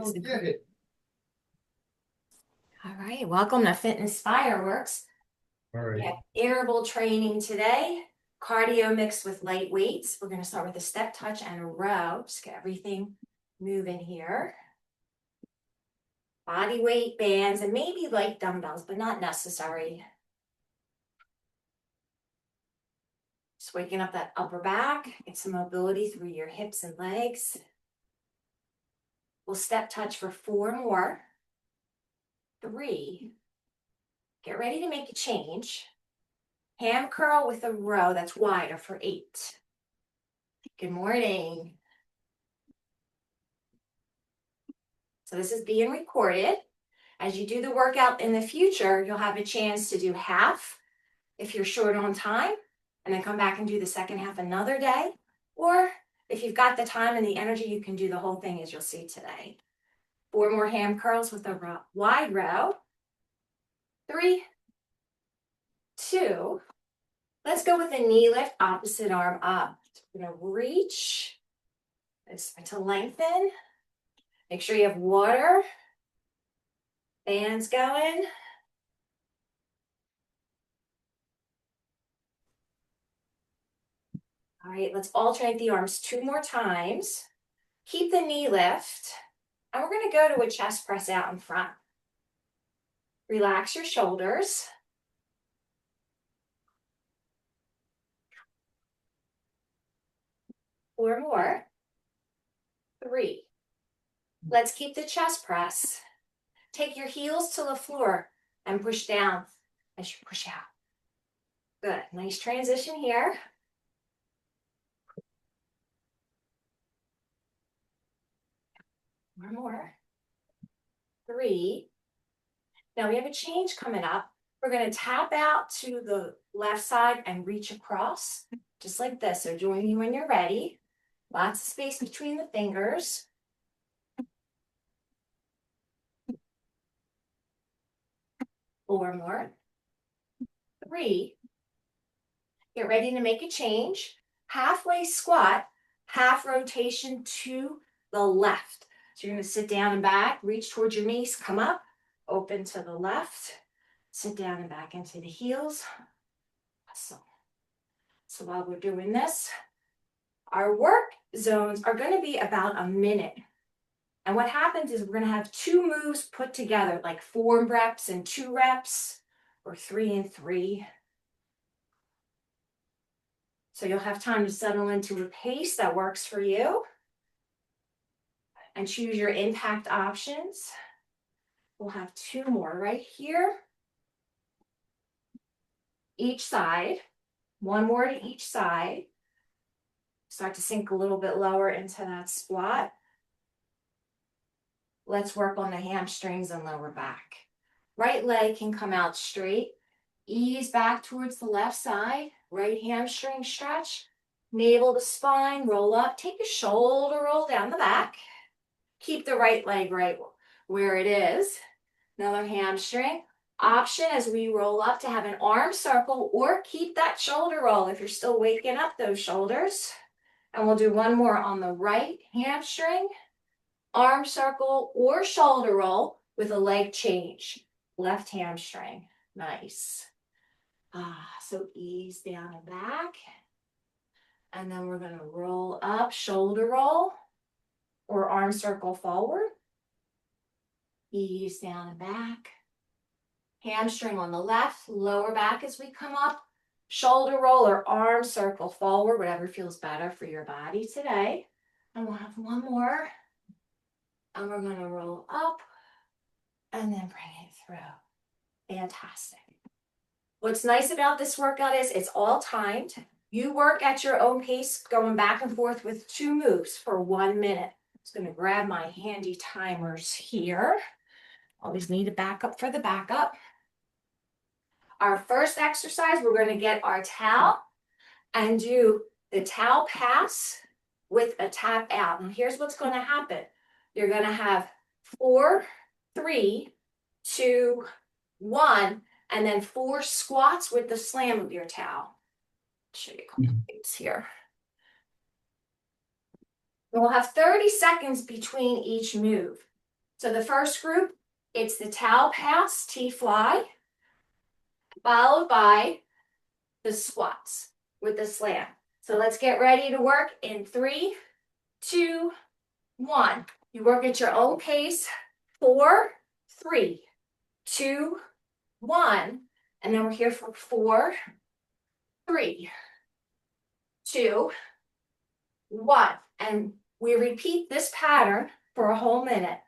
Let's get it. All right, welcome to Fitness Fireworks. All We right. have interval training today, cardio mixed with light weights. We're going to start with a step touch and a row. Just get everything moving here. Body weight bands and maybe light dumbbells, but not necessary. Just waking up that upper back, get some mobility through your hips and legs. We'll step touch for 4 more. 3. Get ready to make a change. Ham curl with a row that's wider for 8. Good morning. So this is being recorded. As you do the workout in the future, you'll have a chance to do half if you're short on time, and then come back and do the second half another day. Or if you've got the time and the energy, you can do the whole thing as you'll see today. 4 more ham curls with a wide row. 3, 2. Let's go with a knee lift, opposite arm up. We're gonna reach, start to lengthen. Make sure you have water. Bands going. All right, let's alternate the arms 2 more times. Keep the knee lift. And we're going to go to a chest press out in front. Relax your shoulders. 4 more. 3. Let's keep the chest press. Take your heels to the floor and push down as you push out. Good. Nice transition here. 4 more. 3. Now we have a change coming up. We're going to tap out to the left side and reach across, just like this. So join me when you're ready. Lots of space between the fingers. 4 more. 3. Get ready to make a change. Halfway squat, half rotation to the left. So you're going to sit down and back, reach towards your knees, come up, open to the left, sit down and back into the heels. Awesome. So while we're doing this, our work zones are going to be about a minute. And what happens is we're going to have 2 moves put together, like 4 reps and 2 reps, or 3 and 3. So you'll have time to settle into a pace that works for you and choose your impact options. We'll have 2 more right here. Each side, 1 more to each side. Start to sink a little bit lower into that squat. Let's work on the hamstrings and lower back. Right leg can come out straight. Ease back towards the left side. Right hamstring stretch. Navel to spine, roll up. Take a shoulder roll down the back. Keep the right leg right where it is. Another hamstring. Option as we roll up to have an arm circle or keep that shoulder roll if you're still waking up those shoulders. And we'll do 1 more on the right hamstring. Arm circle or shoulder roll with a leg change. Left hamstring. Nice. So ease down and back. And then we're going to roll up, shoulder roll or arm circle forward. Ease down and back. Hamstring on the left, lower back as we come up. Shoulder roll or arm circle forward, whatever feels better for your body today. And we'll have 1 more. And we're going to roll up and then bring it through. Fantastic. What's nice about this workout is it's all timed. You work at your own pace, going back and forth with 2 moves for 1 minute. I'm just going to grab my handy timers here. Always need a backup for the backup. Our first exercise, we're going to get our towel and do the towel pass with a tap out. And here's what's going to happen. You're going to have 4, 3, 2, 1, and then 4 squats with the slam of your towel. I'll show you a couple things here. And we'll have 30 seconds between each move. So the first group, it's the towel pass, T-fly, followed by the squats with the slam. So let's get ready to work in 3, 2, 1. You work at your own pace. 4, 3, 2, 1. And then we're here for 4, 3, 2, 1. And we repeat this pattern for a whole minute.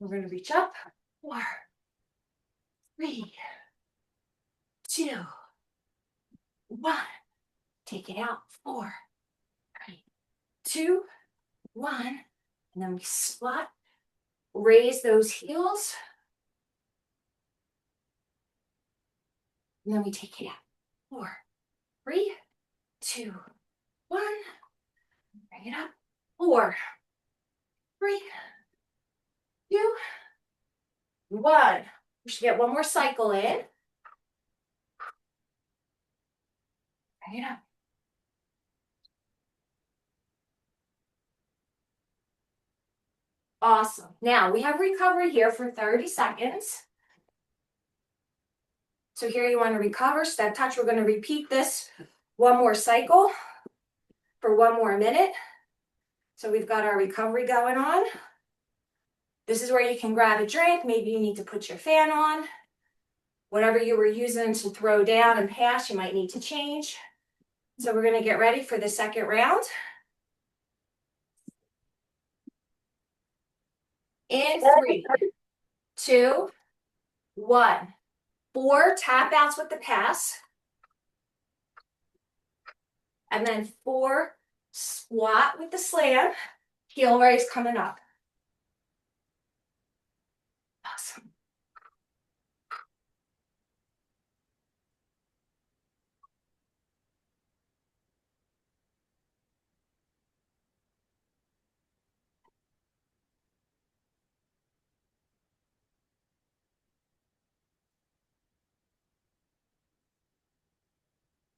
We're going to reach up. 4, 3, 2, 1. Take it out. 4, 3, 2, 1. And then we squat. Raise those heels. And then we take it out. 4, 3, 2, 1. Bring it up. 4, 3, 2, 1. We should get one more cycle in. Bring it up. Awesome. Now we have recovery here for 30 seconds. So here you want to recover, step touch. We're going to repeat this one more cycle for one more minute. So we've got our recovery going on. This is where you can grab a drink. Maybe you need to put your fan on. Whatever you were using to throw down and pass, you might need to change. So we're going to get ready for the second round. In 3, 2, 1. 4 tap outs with the pass. And then 4 squat with the slam. Heel raise coming up. Awesome.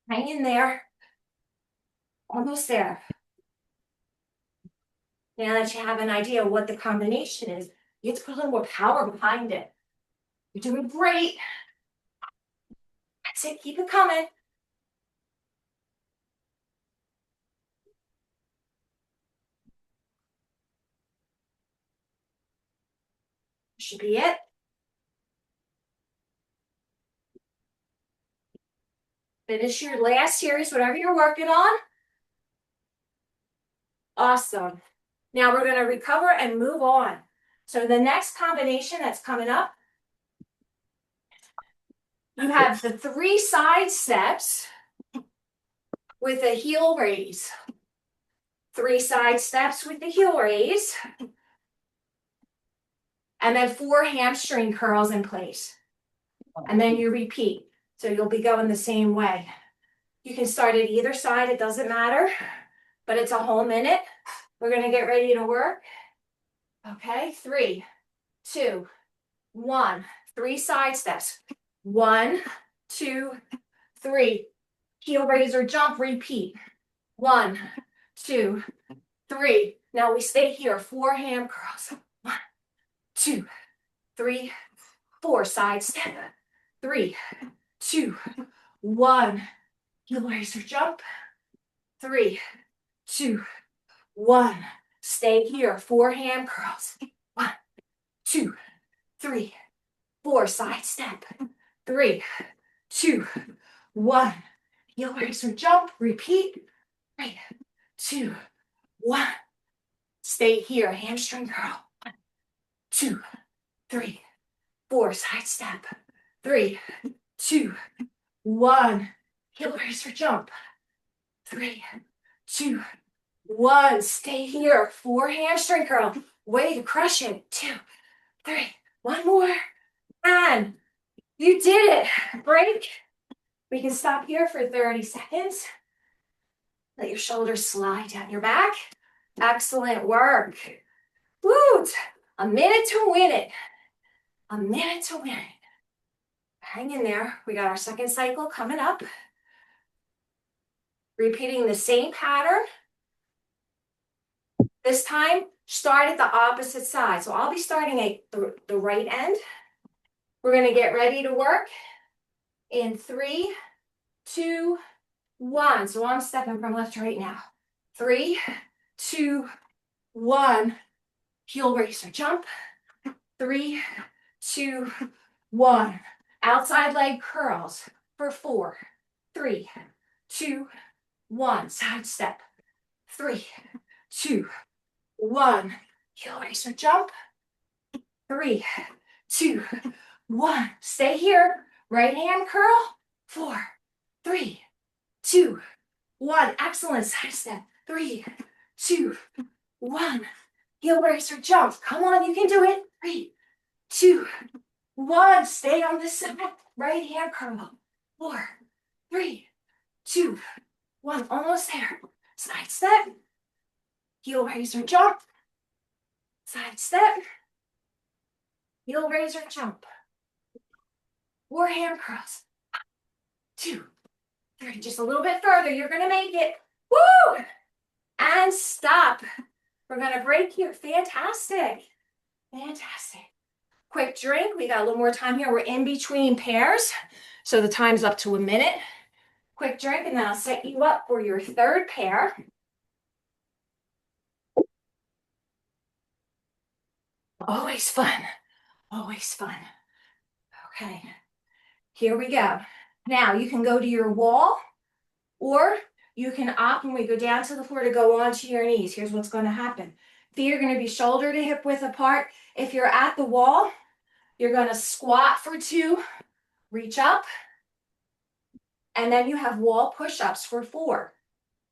Hang in there. Almost there. Now that you have an idea of what the combination is, you have to put a little more power behind it. You're doing great. That's it. Keep it coming. Should be it. Finish your last series, whatever you're working on. Awesome. Now we're going to recover and move on. So the next combination that's coming up, you have the 3 side steps with a heel raise. 3 side steps with the heel raise. And then 4 hamstring curls in place. And then you repeat. So you'll be going the same way. You can start at either side, it doesn't matter, but it's a whole minute. We're going to get ready to work. Okay, 3, 2, 1. 3 side steps. 1, 2, 3. Heel raise or jump, repeat. 1, 2, 3. Now we stay here. 4 ham curls. 1, 2, 3, 4. Side step. 3, 2, 1. Heel raise or jump. 3, 2, 1. Stay here. 4 ham curls. 1, 2, 3, 4. Side step. 3, 2, 1. Heel raise or jump. Repeat. 3, 2, 1. Stay here. Hamstring curl. 1, 2, 3, 4. Side step. 3, 2, 1. Heel raise or jump. 3, 2, 1. Stay here. 4 hamstring curl. Way to crush it. 2, 3. One more. And you did it. Break. We can stop here for 30 seconds. Let your shoulders slide down your back. Excellent work. Woo! A minute to win it. A minute to win it. Hang in there. We got our second cycle coming up. Repeating the same pattern. This time, start at the opposite side. So I'll be starting at the right end. We're going to get ready to work in 3, 2, 1. So I'm stepping from left to right now. 3, 2, 1. Heel raiser jump. 3, 2, 1. Outside leg curls for 4, 3, 2, 1. Side step. 3, 2, 1. Heel raiser jump. 3, 2, 1. Stay here. Right hand curl. 4, 3, 2, 1. Excellent. Side step. 3, 2, 1. Heel raiser jump. Come on, you can do it. 3, 2, 1. Stay on this side. Right hand curl. 4, 3, 2, 1. Almost there. Side step. Heel raiser jump. Side step. Heel raiser jump. 4 hand curls. 2, 3. Just a little bit further. You're going to make it. Woo! And stop. We're going to break here. Fantastic. Fantastic. Quick drink. We got a little more time here. We're in between pairs. So the time's up to a minute. Quick drink, and then I'll set you up for your third pair. Always fun. Always fun. Okay. Here we go. Now you can go to your wall, or you can opt when we go down to the floor to go onto your knees. Here's what's going to happen. Feet are going to be shoulder to hip width apart. If you're at the wall, you're going to squat for 2, reach up, and then you have wall push-ups for 4.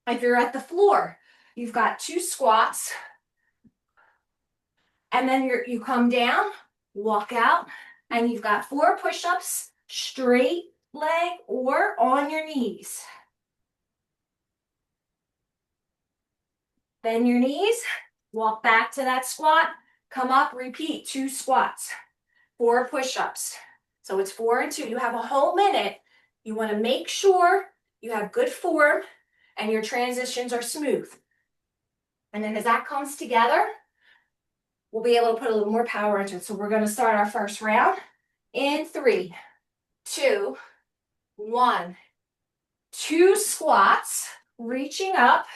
If you're at the floor, you've got 2 squats, and then you come down, walk out, and you've got 4 push-ups, straight leg or on your knees. Bend your knees, walk back to that squat, come up, repeat 2 squats, 4 push-ups. So it's 4 and 2. You have a whole minute. You want to make sure you have good form and your transitions are smooth. And then as that comes together, we'll be able to put a little more power into it. So we're going to start our first round in 3, 2, 1. 2 squats, reaching up.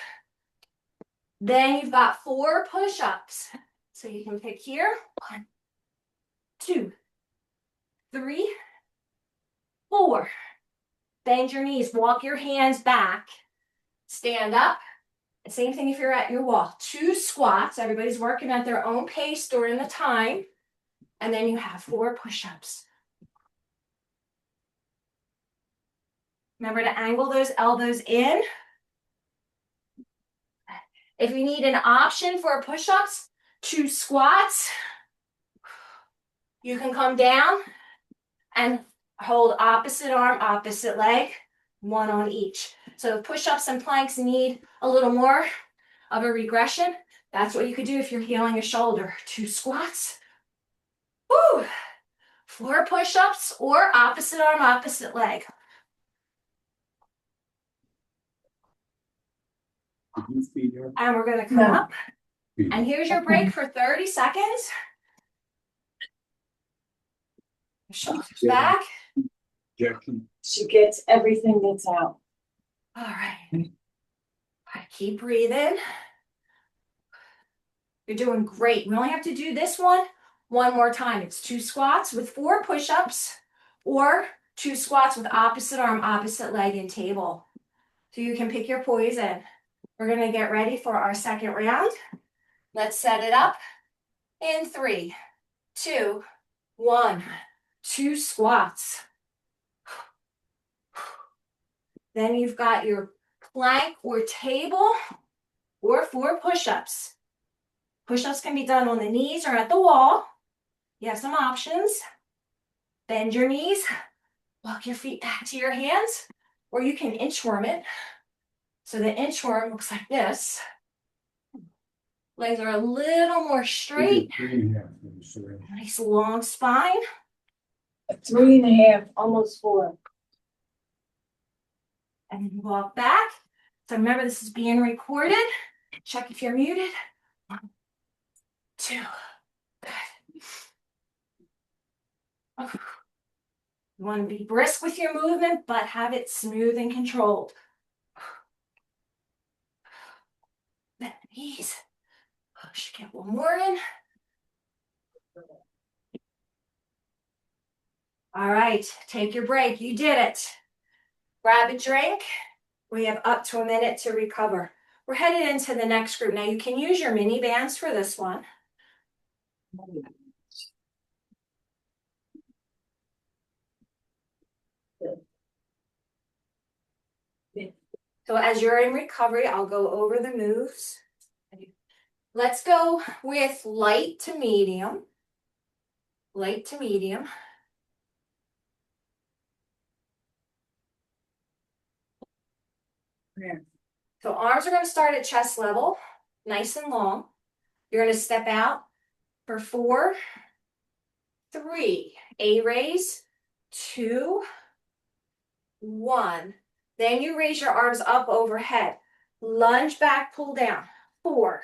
Then you've got 4 push-ups. So you can pick here. 1, 2, 3, 4. Bend your knees, walk your hands back. Stand up. Same thing if you're at your wall. 2 squats. Everybody's working at their own pace during the time. And then you have 4 push-ups. Remember to angle those elbows in. If you need an option for push-ups, 2 squats. You can come down and hold opposite arm, opposite leg, 1 on each. So if push-ups and planks need a little more of a regression, that's what you could do if you're healing a shoulder. 2 squats. Woo! 4 push-ups or opposite arm, opposite leg. And we're going to come up. And here's your break for 30 seconds. Shoulders back. She gets everything that's out. All right. Keep breathing. You're doing great. We only have to do this one more time. It's 2 squats with 4 push-ups or 2 squats with opposite arm, opposite leg in table. So you can pick your poison. We're going to get ready for our second round. Let's set it up in 3, 2, 1. 2 squats. Then you've got your plank or table or 4 push-ups. Push-ups can be done on the knees or at the wall. You have some options. Bend your knees. Walk your feet back to your hands. Or you can inchworm it. So the inchworm looks like this. Legs are a little more straight. Nice long spine. 3.5, almost 4. And then walk back. So remember, this is being recorded. Check if you're muted. 2. Good. You want to be brisk with your movement, but have it smooth and controlled. Bend the knees. Push, get one more in. All right, take your break. You did it. Grab a drink. We have up to a minute to recover. We're headed into the next group. Now you can use your mini bands for this one. So as you're in recovery, I'll go over the moves. Let's go with light to medium. Light to medium. Yeah. So arms are going to start at chest level, nice and long. You're going to step out for 4, 3, A raise, 2, 1. Then you raise your arms up overhead. Lunge back, pull down. 4,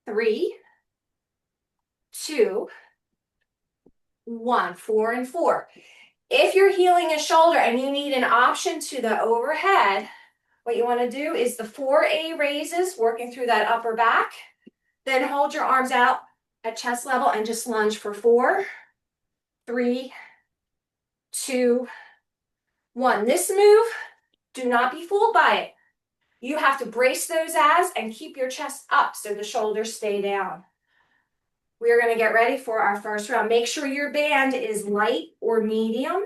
3, 2, 1. 4 and 4. If you're healing a shoulder and you need an option to the overhead, what you want to do is the 4A raises, working through that upper back. Then hold your arms out at chest level and just lunge for 4, 3, 2, 1. This move, do not be fooled by it. You have to brace those abs and keep your chest up so the shoulders stay down. We're going to get ready for our first round. Make sure your band is light or medium.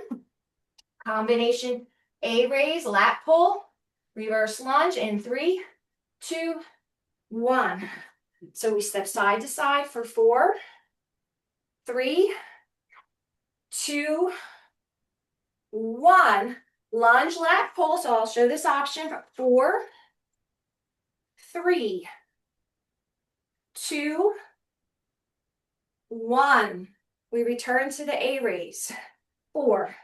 Combination A raise, lat pull, reverse lunge in 3, 2, 1. So we step side to side for 4, 3, 2, 1. Lunge, lat pull. So I'll show this option. 4, 3, 2, 1. We return to the A raise. 4,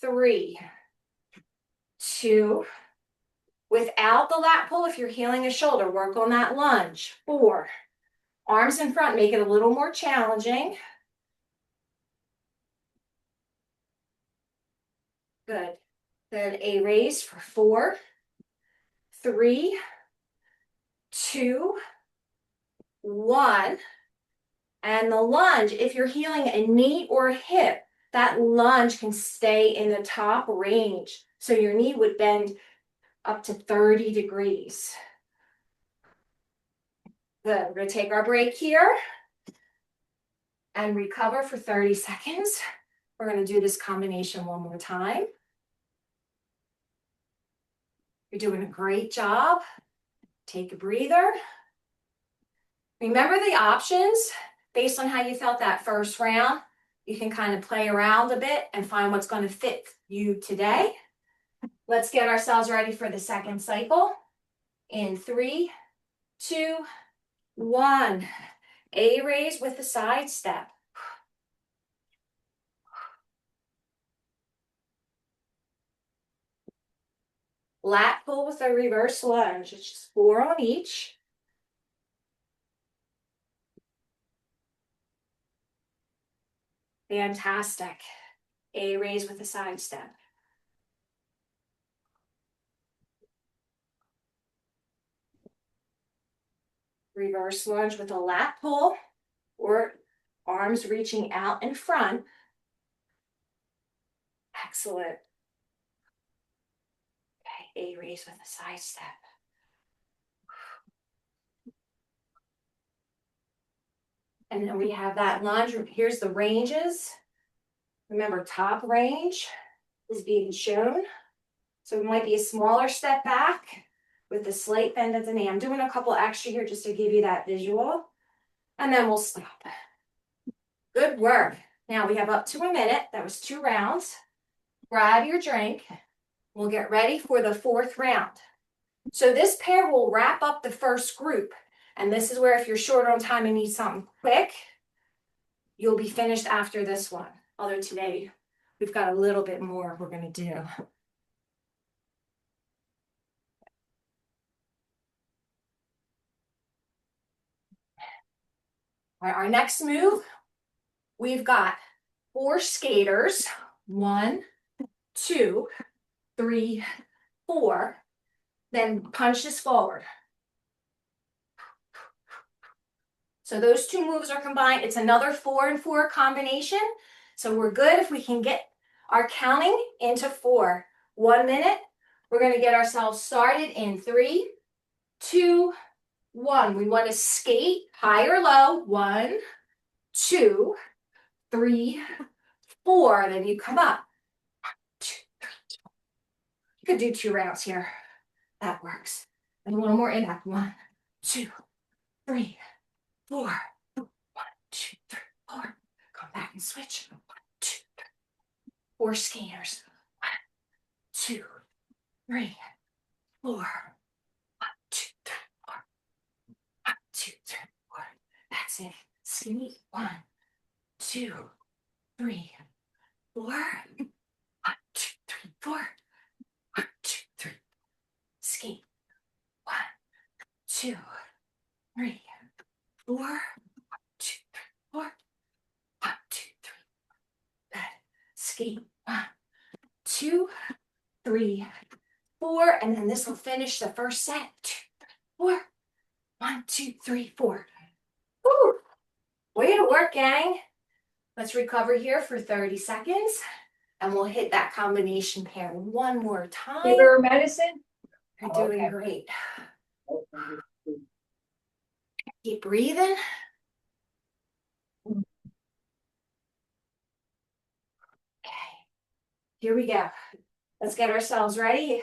3, 2. Without the lat pull, if you're healing a shoulder, work on that lunge. 4. Arms in front, make it a little more challenging. Good. Then A raise for 4, 3, 2, 1. And the lunge, if you're healing a knee or a hip, that lunge can stay in the top range. So your knee would bend up to 30 degrees. Good. We're going to take our break here and recover for 30 seconds. We're going to do this combination one more time. You're doing a great job. Take a breather. Remember the options based on how you felt that first round. You can kind of play around a bit and find what's going to fit you today. Let's get ourselves ready for the second cycle. In 3, 2, 1. A raise with the side step. Lat pull with a reverse lunge. It's just 4 on each. Fantastic. A raise with a side step. Reverse lunge with a lat pull or arms reaching out in front. Excellent. Okay, A raise with a side step. And then we have that lunge. Here's the ranges. Remember, top range is being shown. So it might be a smaller step back with a slight bend at the knee. I'm doing a couple extra here just to give you that visual. And then we'll stop. Good work. Now we have up to a minute. That was 2 rounds. Grab your drink. We'll get ready for the 4th round. So this pair will wrap up the first group. And this is where if you're short on time and need something quick, you'll be finished after this one. Although today we've got a little bit more we're going to do. All right, our next move, we've got 4 skaters. 1, 2, 3, 4. Then punches forward. So those 2 moves are combined. It's another 4 and 4 combination. So we're good if we can get our counting into 4. 1 minute. We're going to get ourselves started in 3, 2, 1. We want to skate high or low. 1, 2, 3, 4. Then you come up. 2, 3, 4. You could do 2 rounds here. That works. And one more impact. 1, 2, 3, 4. 1, 2, 3, 4. Come back and switch. 1, 2, 3. 4 skaters. 1, 2, 3, 4. 1, 2, 3, 4. 1, 2, 3, 4. That's it. Skate. 1, 2, 3, 4. 1, 2, 3, 4. 1, 2, 3. Skate. 1, 2, 3, 4. 1, 2, 3, 4. 1, 2, 3. Good. Skate. 1, 2, 3, 4. And then this will finish the first set. 2, 3, 4. 1, 2, 3, 4. Woo! Way to work, gang. Let's recover here for 30 seconds. And we'll hit that combination pair one more time. Give her medicine? You're doing great. Keep breathing. Okay. Here we go. Let's get ourselves ready.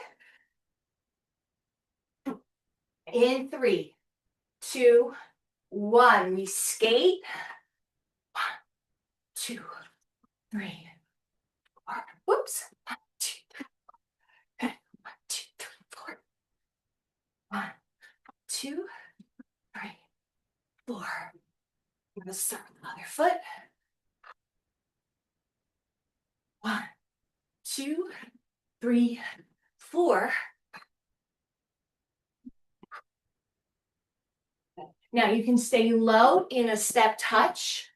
In 3, 2, 1. We skate. 1, 2, 3, 4. Whoops. 1, 2, 3, 4. Good. 1, 2, 3, 4. 1, 2, 3, 4. We're going to start with the other foot. 1, 2, 3, 4. Now you can stay low in a step touch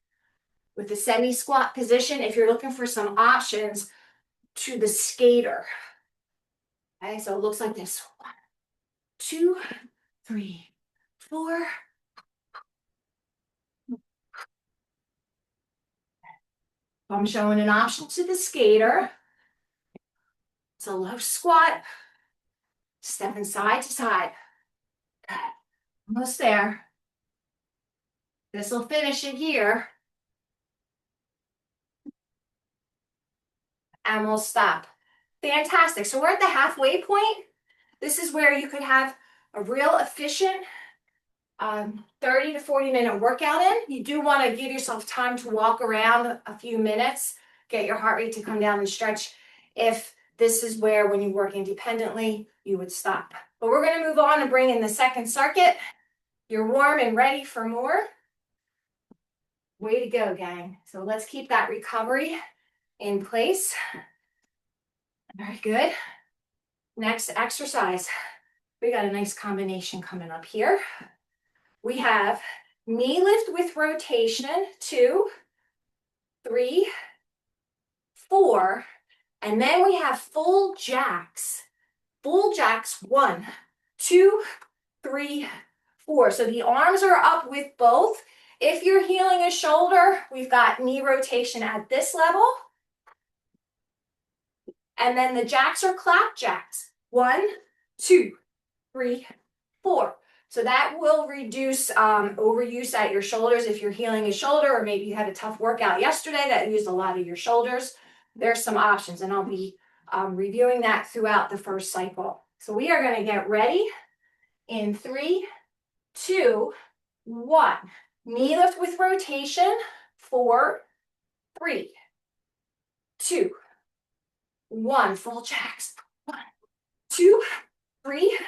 with the semi-squat position if you're looking for some options to the skater. Okay, so it looks like this. 1, 2, 3, 4. I'm showing an option to the skater. It's a low squat. Stepping side to side. Good. Almost there. This will finish it here. And we'll stop. Fantastic. So we're at the halfway point. This is where you could have a real efficient 30 to 40 minute workout in. You do want to give yourself time to walk around a few minutes, get your heart rate to come down and stretch. If this is where, when you work independently, you would stop. But we're going to move on and bring in the second circuit. You're warm and ready for more. Way to go, gang. So let's keep that recovery in place. Very good. Next exercise. We got a nice combination coming up here. We have knee lift with rotation, 2, 3, 4, and then we have full jacks. Full jacks, 1, 2, 3, 4. So the arms are up with both. If you're healing a shoulder, we've got knee rotation at this level. And then the jacks are clap jacks. 1, 2, 3, 4. So that will reduce overuse at your shoulders if you're healing a shoulder, or maybe you had a tough workout yesterday that used a lot of your shoulders. There's some options, and I'll be reviewing that throughout the first cycle. So we are going to get ready in 3, 2, 1. Knee lift with rotation, 4, 3, 2, 1. Full jacks. 1, 2, 3,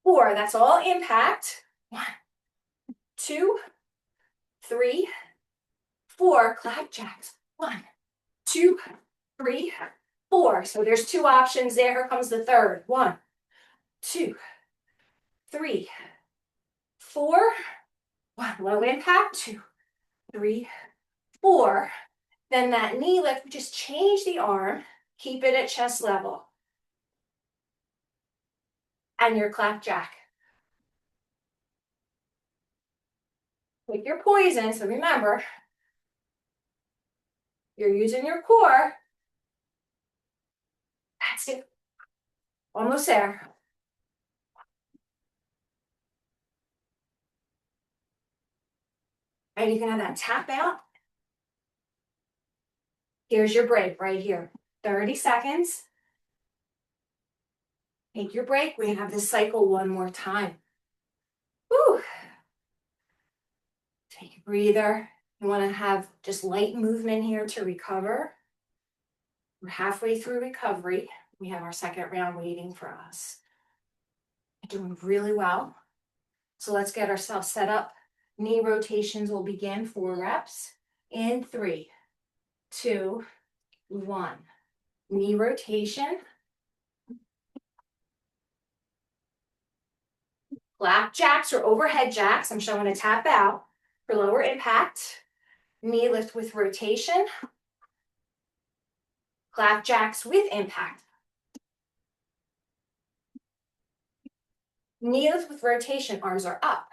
4. That's all impact. 1, 2, 3, 4. Clap jacks. 1, 2, 3, 4. So there's 2 options there. Here comes the third. 1, 2, 3, 4. 1. Low impact. 2, 3, 4. Then that knee lift, just change the arm, keep it at chest level. And your clapjack. Pick your poison, so remember, you're using your core. That's it. Almost there. And you can have that tap out. Here's your break right here. 30 seconds. Take your break. We're going to have this cycle one more time. Woo. Take a breather. You want to have just light movement here to recover. We're halfway through recovery. We have our second round waiting for us. You're doing really well. So let's get ourselves set up. Knee rotations will begin 4 reps in 3, 2, 1. Knee rotation. Flapjacks or overhead jacks. I'm showing a tap out for lower impact. Knee lift with rotation. Flapjacks with impact. Knee lift with rotation. Arms are up.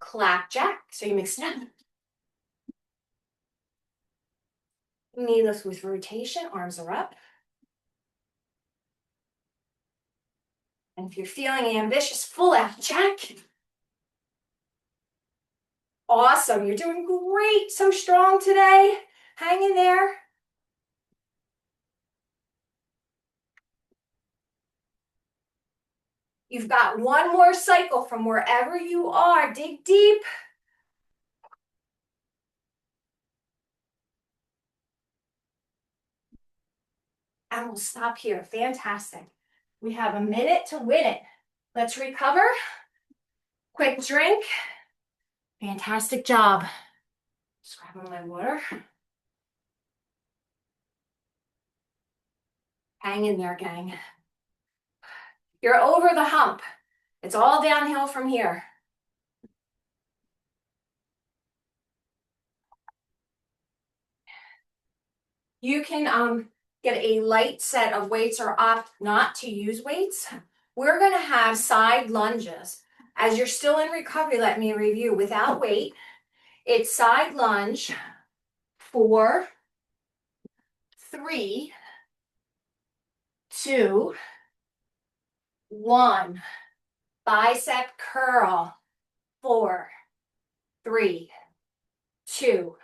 Clapjack. So you mix it up. Knee lift with rotation. Arms are up. And if you're feeling ambitious, full out jack. Awesome. You're doing great. So strong today. Hang in there. You've got one more cycle from wherever you are. Dig deep. And we'll stop here. Fantastic. We have a minute to win it. Let's recover. Quick drink. Fantastic job. Just grabbing my water. Hang in there, gang. You're over the hump. It's all downhill from here. You can get a light set of weights or opt not to use weights. We're going to have side lunges. As you're still in recovery, let me review. Without weight, it's side lunge, 4, 3, 2, 1. Bicep curl, 4, 3, 2,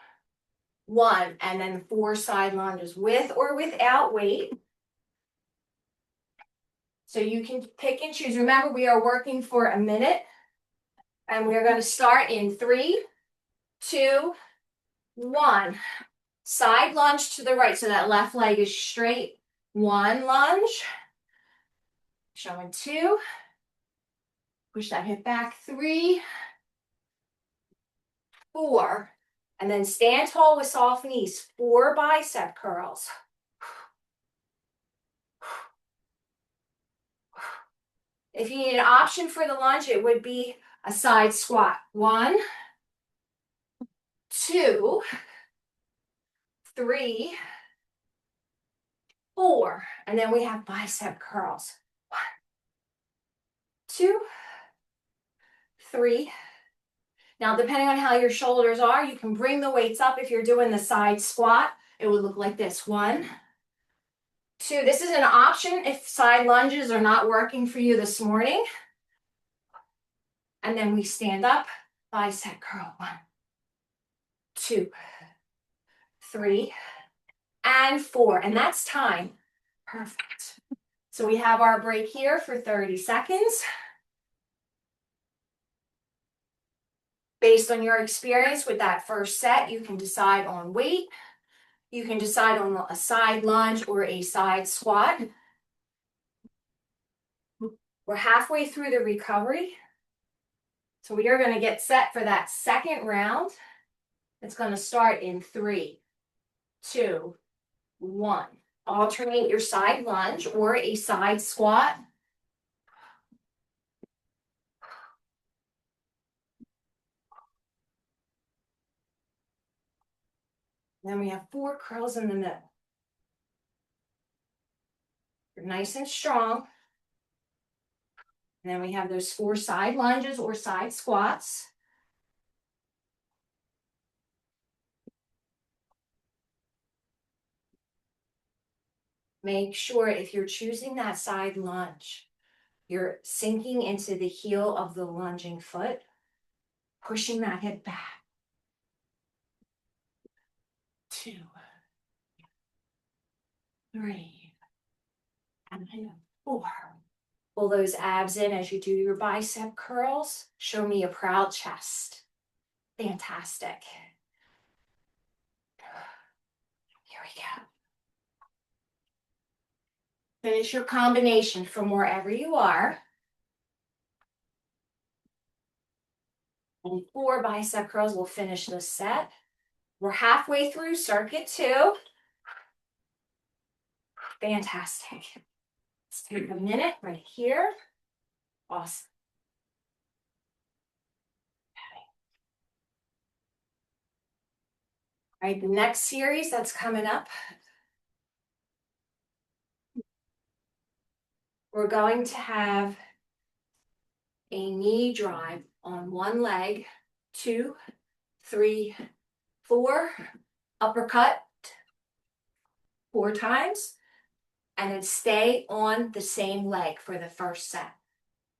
1. And then 4 side lunges with or without weight. So you can pick and choose. Remember, we are working for a minute. And we're going to start in 3, 2, 1. Side lunge to the right. So that left leg is straight. 1 lunge. Showing 2. Push that hip back. 3, 4. And then stand tall with soft knees. 4 bicep curls. If you need an option for the lunge, it would be a side squat. 1, 2, 3, 4. And then we have bicep curls. 1, 2, 3. Now, depending on how your shoulders are, you can bring the weights up. If you're doing the side squat, it would look like this. 1, 2. This is an option if side lunges are not working for you this morning. And then we stand up, bicep curl. 1, 2, 3, and 4. And that's time. Perfect. So we have our break here for 30 seconds. Based on your experience with that first set, you can decide on weight. You can decide on a side lunge or a side squat. We're halfway through the recovery. So we are going to get set for that second round. It's going to start in 3, 2, 1. Alternate your side lunge or a side squat. Then we have 4 curls in the middle. You're nice and strong. And then we have those 4 side lunges or side squats. Make sure if you're choosing that side lunge, you're sinking into the heel of the lunging foot, pushing that hip back. 2, 3, and 4. Pull those abs in as you do your bicep curls. Show me a proud chest. Fantastic. Here we go. Finish your combination from wherever you are. And 4 bicep curls will finish this set. We're halfway through circuit 2. Fantastic. Let's take a minute right here. Awesome. Okay. All right, the next series that's coming up, we're going to have a knee drive on one leg, 2, 3, 4, uppercut 4 times, and then stay on the same leg for the first set.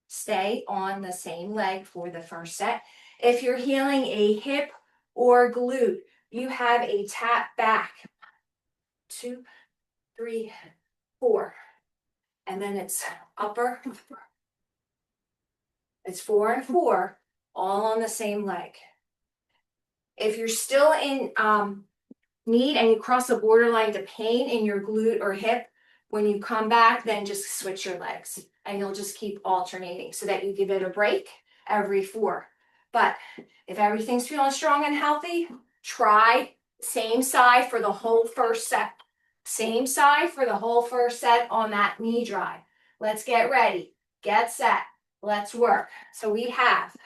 Stay on the same leg for the first set. If you're healing a hip or glute, you have a tap back. 2, 3, 4. And then it's upper. It's 4 and 4, all on the same leg. If you're still in need and you cross the borderline to pain in your glute or hip, when you come back, then just switch your legs and you'll just keep alternating so that you give it a break every 4. But if everything's feeling strong and healthy, try same side for the whole first set. Same side for the whole first set on that knee drive. Let's get ready. Get set. Let's work. So we have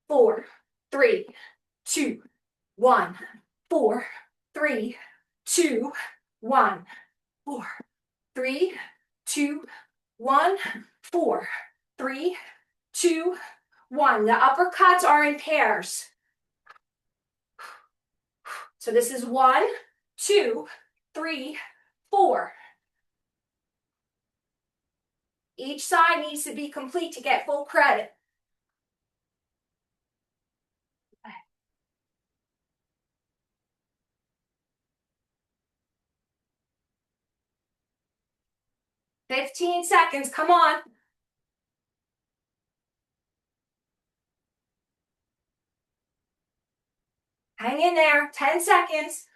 4, 3, 2, 1, 4, 3, 2, 1, 4, 3, 2, 1, 4, 3, 2, 1. The uppercuts are in pairs. So this is 1, 2, 3, 4. Each side needs to be complete to get full credit. 15 seconds, come on. Hang in there, 10 seconds.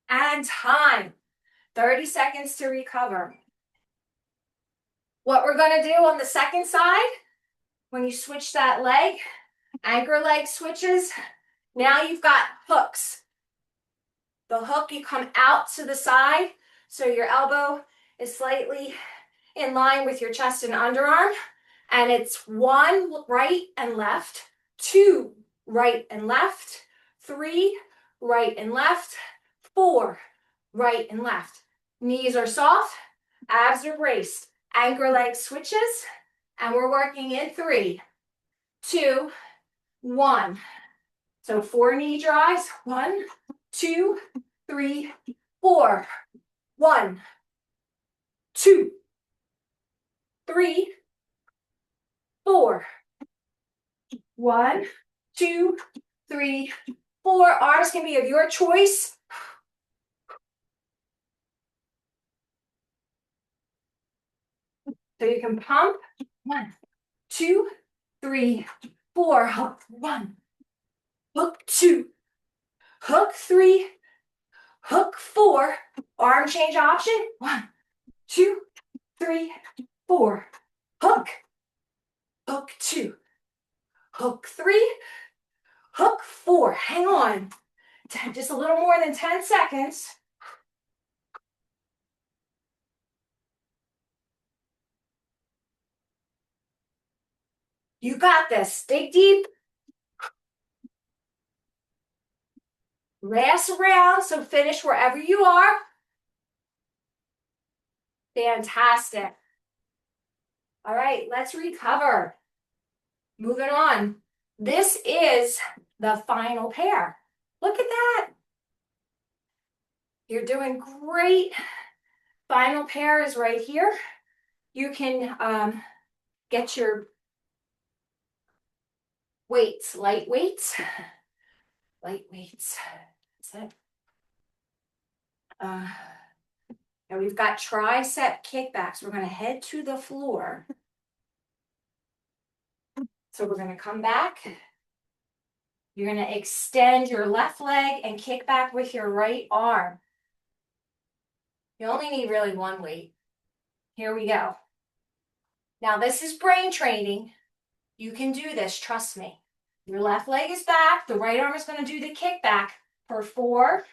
And time, 30 seconds to recover. What we're gonna do on the second side, when you switch that leg, anchor leg switches, now you've got hooks. The hook, you come out to the side, so your elbow is slightly in line with your chest and underarm, and it's 1 right and left, 2 right and left, 3 right and left, 4 right and left. Knees are soft, abs are braced, anchor leg switches, and we're working in 3, 2, 1. So 4 knee drives, 1, 2, 3, 4. 1, 2, 3, 4. 1, 2, 3, 4. Arms can be of your choice. So you can pump. 1, 2, 3, 4. Hook 1. Hook 2. Hook 3. Hook 4. Arm change option. 1, 2, 3, 4. Hook. Hook 2. Hook 3. Hook 4. Hang on. Just a little more than 10 seconds. You got this. Dig deep. Last around, so finish wherever you are. Fantastic. All right, let's recover. Moving on. This is the final pair. Look at that. You're doing great. Final pair is right here. You can get your weights, light weights. Light weights. That's it. And we've got tricep kickbacks. We're going to head to the floor. So we're going to come back. You're going to extend your left leg and kick back with your right arm. You only need really one weight. Here we go. Now this is brain training. You can do this, trust me. Your left leg is back. The right arm is going to do the kickback for 4,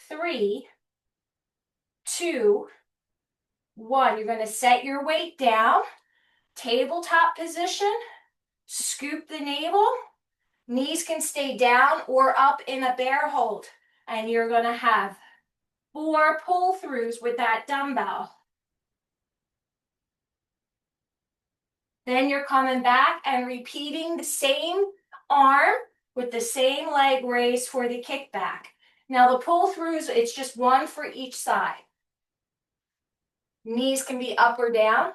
3, 2, 1. You're going to set your weight down. Tabletop position. Scoop the navel. Knees can stay down or up in a bear hold. And you're going to have 4 pull-throughs with that dumbbell. Then you're coming back and repeating the same arm with the same leg raised for the kickback. Now the pull-throughs, it's just 1 for each side. Knees can be up or down.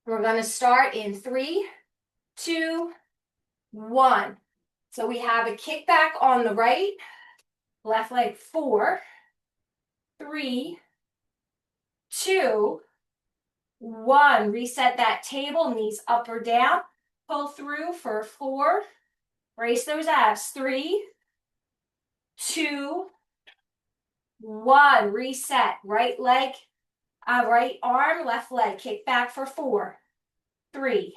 We're going to start in 3, 2, 1. So we have a kickback on the right, left leg 4, 3, 2, 1. Reset that table, knees up or down. Pull through for 4. Brace those abs. 3, 2, 1. Reset. Right leg, right arm, left leg. Kick back for 4, 3,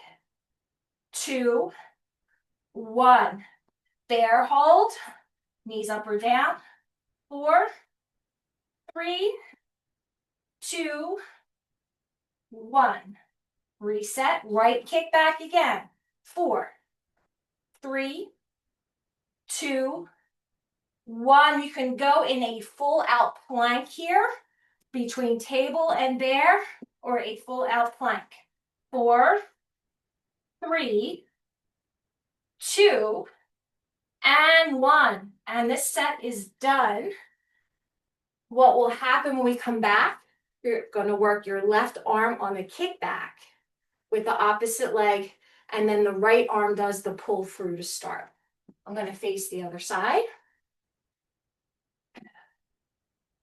2, 1. Bear hold. Knees up or down. 4, 3, 2, 1. Reset. Right kick back again. 4, 3, 2, 1. You can go in a full out plank here between table and bear, or a full out plank. 4, 3, 2, and 1. And this set is done. What will happen when we come back, you're going to work your left arm on the kickback with the opposite leg, and then the right arm does the pull through to start. I'm going to face the other side.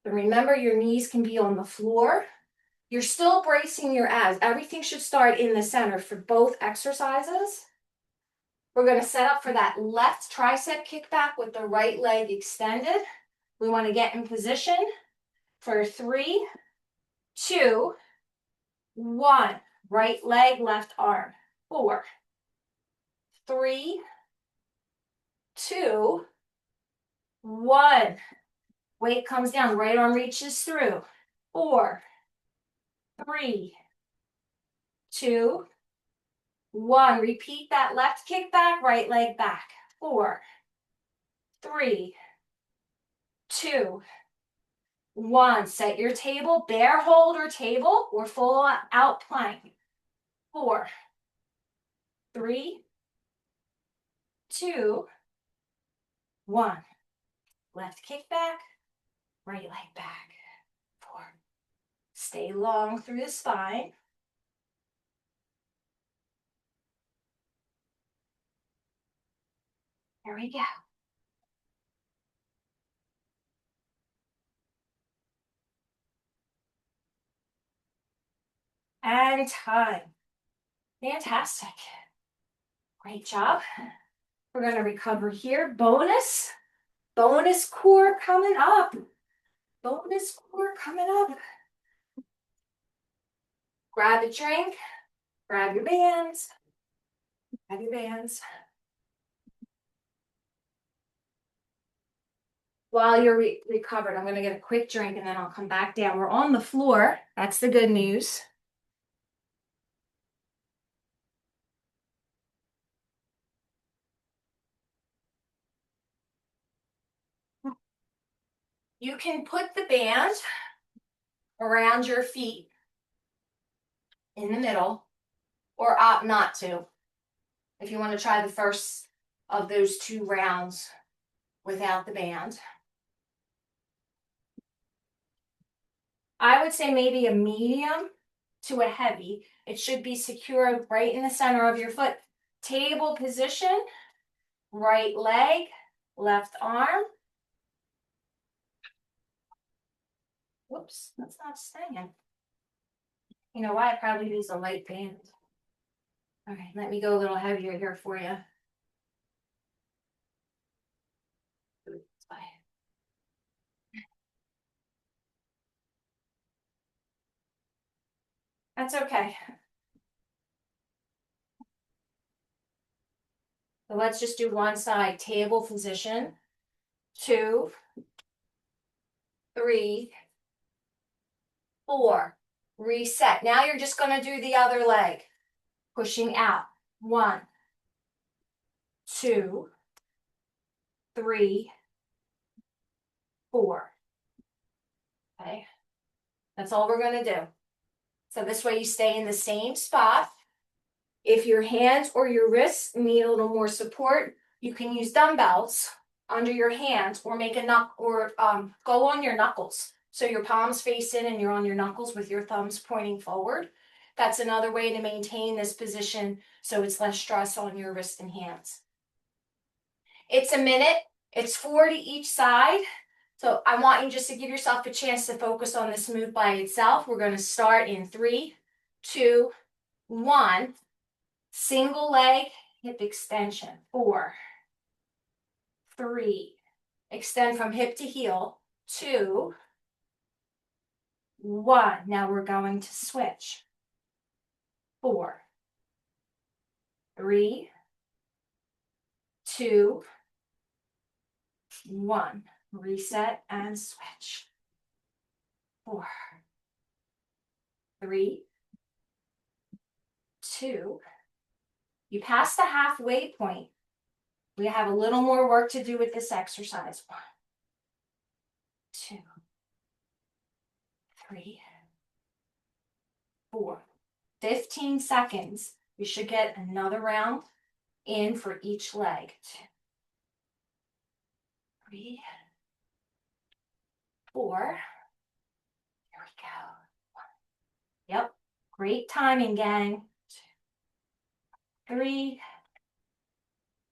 But remember, your knees can be on the floor. You're still bracing your abs. Everything should start in the center for both exercises. We're going to set up for that left tricep kickback with the right leg extended. We want to get in position for 3, 2, 1. Right leg, left arm. 4, 3, 2, 1. Weight comes down, right arm reaches through. 4, 3, 2, 1. Repeat that left kick back, right leg back. 4, 3, 2, 1. Set your table, bear hold or table, or full out plank. 4, 3, 2, 1. Left kick back, right leg back. 4. Stay long through the spine. There we go. And time. Fantastic. Great job. We're going to recover here. Bonus core coming up. Bonus core coming up. Grab a drink. Grab your bands. Grab your bands. While you're recovered, I'm going to get a quick drink and then I'll come back down. We're on the floor. That's the good news. You can put the band around your feet in the middle, or opt not to. If you want to try the first of those 2 rounds without the band. I would say maybe a medium to a heavy. It should be secured right in the center of your foot. Table position, right leg, left arm. Whoops, that's not staying. You know why? I probably use a light band. All right, let me go a little heavier here for you. That's okay. So let's just do one side. Table position. 2, 3, 4. Reset. Now you're just going to do the other leg. Pushing out. 1, 2, 3, 4. Okay. That's all we're going to do. So this way you stay in the same spot. If your hands or your wrists need a little more support, you can use dumbbells under your hands or make a go on your knuckles. So your palms face in and you're on your knuckles with your thumbs pointing forward. That's another way to maintain this position so it's less stress on your wrists and hands. It's a minute. It's 4 to each side. So I want you just to give yourself a chance to focus on this move by itself. We're going to start in 3, 2, 1. Single leg hip extension. 4, 3. Extend from hip to heel. 2, 1. Now we're going to switch. 4, 3, 2, 1. Reset and switch. 4, 3, 2. You pass the halfway point. We have a little more work to do with this exercise. 1, 2, 3, 4. 15 seconds. You should get another round in for each leg. 2, 3, 4. Here we go. 1. Yep. Great timing, gang. 2, 3,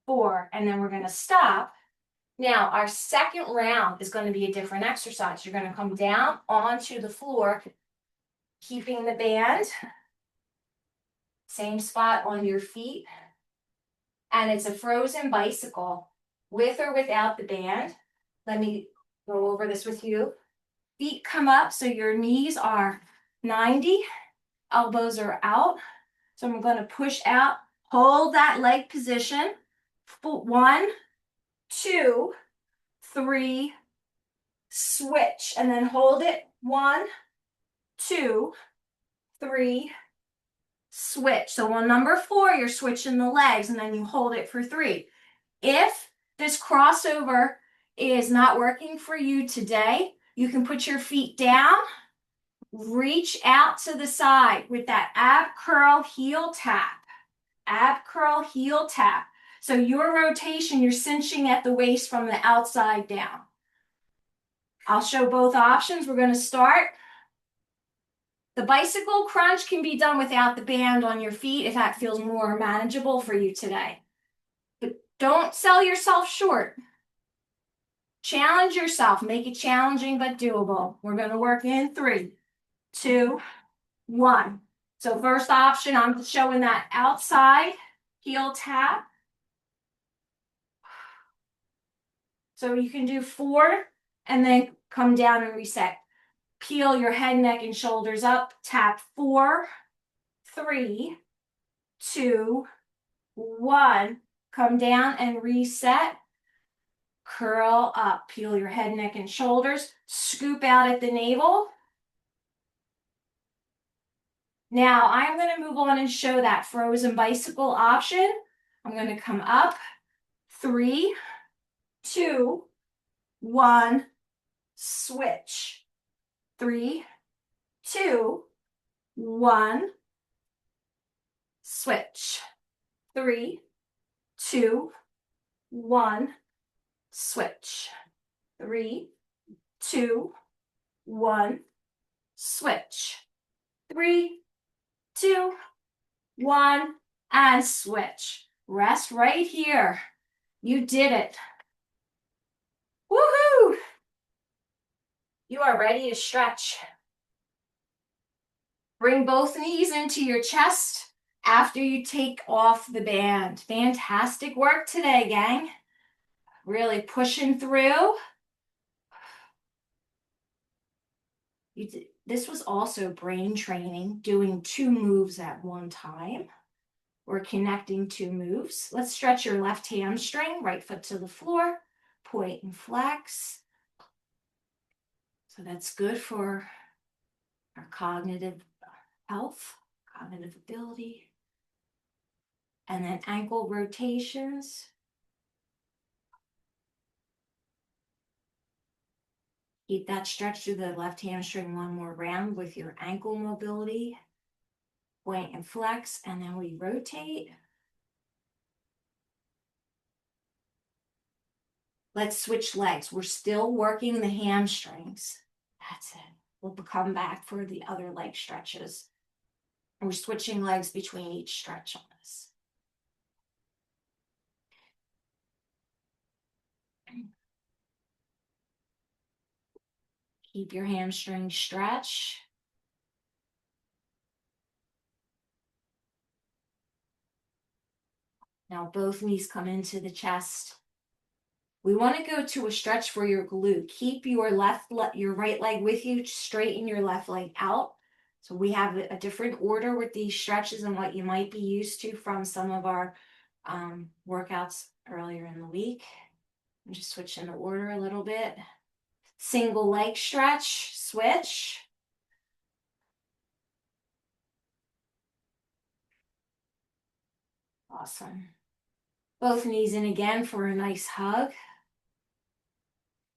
4. And then we're going to stop. Now, our second round is going to be a different exercise. You're going to come down onto the floor, keeping the band. Same spot on your feet. And it's a frozen bicycle with or without the band. Let me go over this with you. Feet come up so your knees are 90, elbows are out. So I'm going to push out, hold that leg position. 1, 2, 3, switch, and then hold it. 1, 2, 3, switch. So on number 4, you're switching the legs, and then you hold it for 3. If this crossover is not working for you today, you can put your feet down, reach out to the side with that ab curl heel tap. Ab curl heel tap. So your rotation, you're cinching at the waist from the outside down. I'll show both options. We're going to start. The bicycle crunch can be done without the band on your feet if that feels more manageable for you today. But don't sell yourself short. Challenge yourself. Make it challenging but doable. We're going to work in 3, 2, 1. So first option, I'm showing that outside heel tap. So you can do 4 and then come down and reset. Peel your head, neck, and shoulders up. Tap 4, 3, 2, 1. Come down and reset. Curl up. Peel your head, neck, and shoulders. Scoop out at the navel. Now I'm going to move on and show that frozen bicycle option. I'm going to come up. 3, 2, 1. switch. 3, 2, 1, switch. 3, 2, 1, switch. 3, 2, 1, switch. 3, 2, 1, and switch. Rest right here. You did it. Woohoo! You are ready to stretch. Bring both knees into your chest after you take off the band. Fantastic work today, gang. Really pushing through. This was also brain training, doing 2 moves at one time. We're connecting 2 moves. Let's stretch your left hamstring, right foot to the floor, point and flex. So that's good for our cognitive health, cognitive ability. And then ankle rotations. Keep that stretch through the left hamstring one more round with your ankle mobility. Point and flex, and then we rotate. Let's switch legs. We're still working the hamstrings. That's it. We'll come back for the other leg stretches. And we're switching legs between each stretch on this. Keep your hamstring stretched. Now both knees come into the chest. We want to go to a stretch for your glute. Keep your your right leg with you. Straighten your left leg out. So we have a different order with these stretches than what you might be used to from some of our workouts earlier in the week. I'm just switching the order a little bit. Single leg stretch, switch. Awesome. Both knees in again for a nice hug.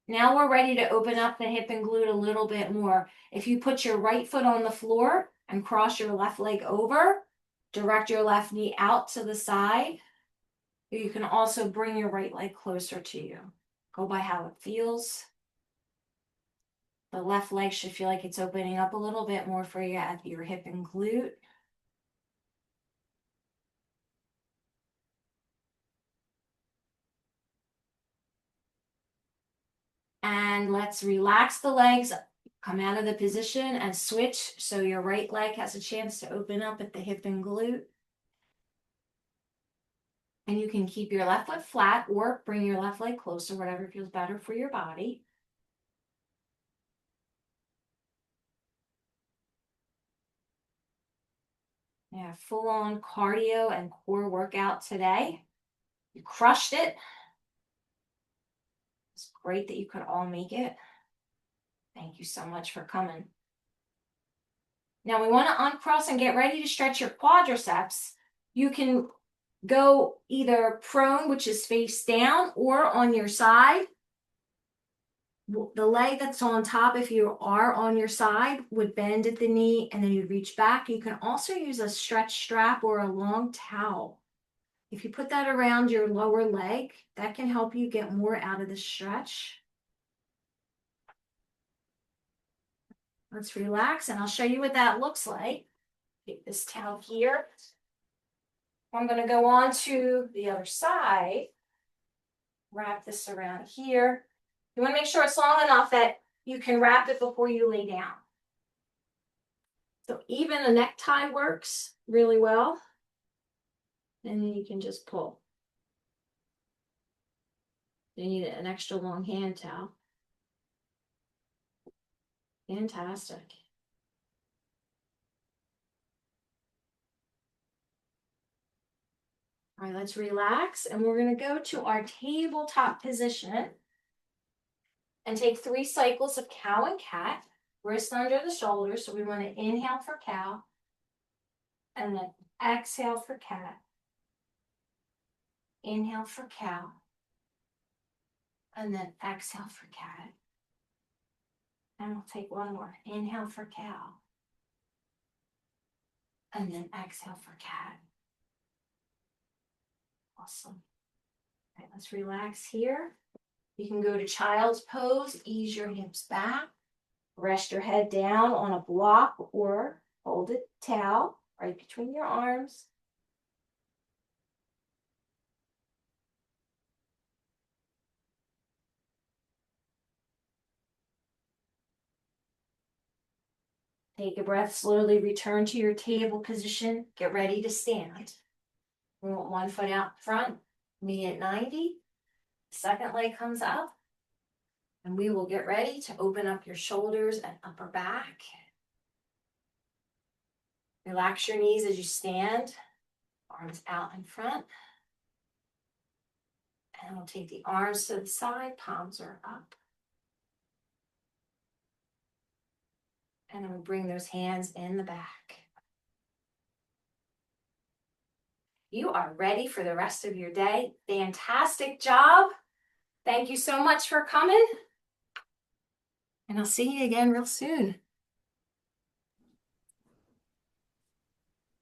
Now we're ready to open up the hip and glute a little bit more. If you put your right foot on the floor and cross your left leg over, direct your left knee out to the side. You can also bring your right leg closer to you. Go by how it feels. The left leg should feel like it's opening up a little bit more for you at your hip and glute. And let's relax the legs, come out of the position and switch so your right leg has a chance to open up at the hip and glute. And you can keep your left foot flat or bring your left leg closer, whatever feels better for your body. Yeah, full-on cardio and core workout today. You crushed it. It's great that you could all make it. Thank you so much for coming. Now we want to uncross and get ready to stretch your quadriceps. You can go either prone, which is face down, or on your side. The leg that's on top, if you are on your side, would bend at the knee and then you reach back. You can also use a stretch strap or a long towel. If you put that around your lower leg, that can help you get more out of the stretch. Let's relax and I'll show you what that looks like. Take this towel here. I'm going to go on to the other side. Wrap this around here. You want to make sure it's long enough that you can wrap it before you lay down. So even a necktie works really well. And then you can just pull. You need an extra long hand towel. Fantastic. All right, let's relax. And we're going to go to our tabletop position and take 3 cycles of cow and cat. Wrist under the shoulders. So we want to inhale for cow and then exhale for cat. Inhale for cow and then exhale for cat. And we'll take one more. Inhale for cow. And then exhale for cat. Awesome. Okay, let's relax here. You can go to child's pose, ease your hips back. Rest your head down on a block or hold a towel right between your arms. Take a breath, slowly return to your table position. Get ready to stand. We want one foot out front, knee at 90. Second leg comes up. And we will get ready to open up your shoulders and upper back. Relax your knees as you stand. Arms out in front. And we'll take the arms to the side, palms are up. And then we'll bring those hands in the back. You are ready for the rest of your day. Fantastic job. Thank you so much for coming. And I'll see you again real soon.